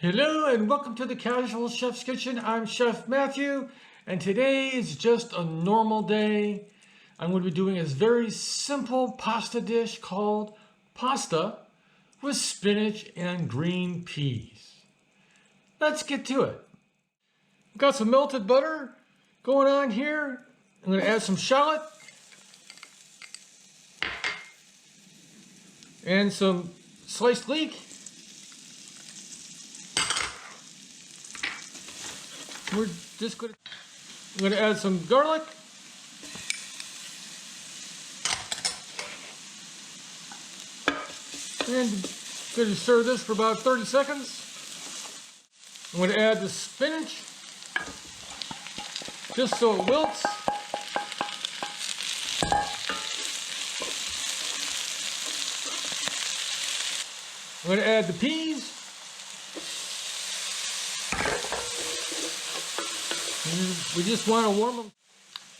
Hello and welcome to the Casual Chef's Kitchen. I'm Chef Matthew, and today is just a normal day. I'm going to be doing a very simple pasta dish called pasta with spinach and green peas. Let's get to it. I've got some melted butter going on here. I'm going to add some shallot and some sliced leek. I'm going to add some garlic. And going to stir this for about 30 seconds. I'm going to add the spinach, just so it wilts. I'm going to add the peas. We just want to warm them.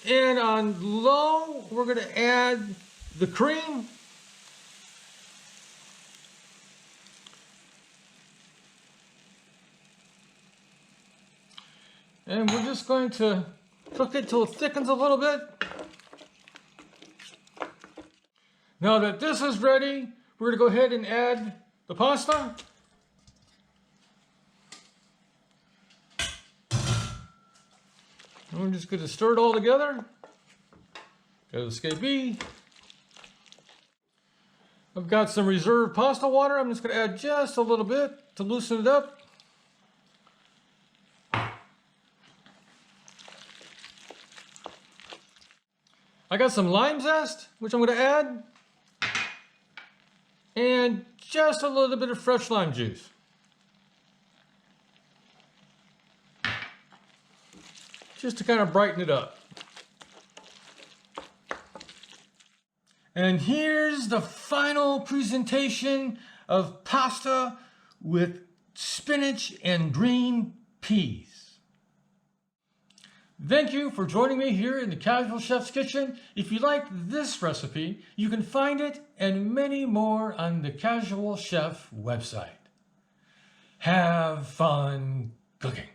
And on low, we're going to add the cream. And we're just going to cook it till it thickens a little bit. Now that this is ready, we're going to go ahead and add the pasta. And we're just going to stir it all together. Got escapee. I've got some reserved pasta water. I'm just going to add just a little bit to loosen it up. I got some lime zest, which I'm going to add. And just a little bit of fresh lime juice. Just to kind of brighten it up. And here's the final presentation of pasta with spinach and green peas. Thank you for joining me here in the Casual Chef's Kitchen. If you liked this recipe, you can find it and many more on the Casual Chef website. Have fun cooking.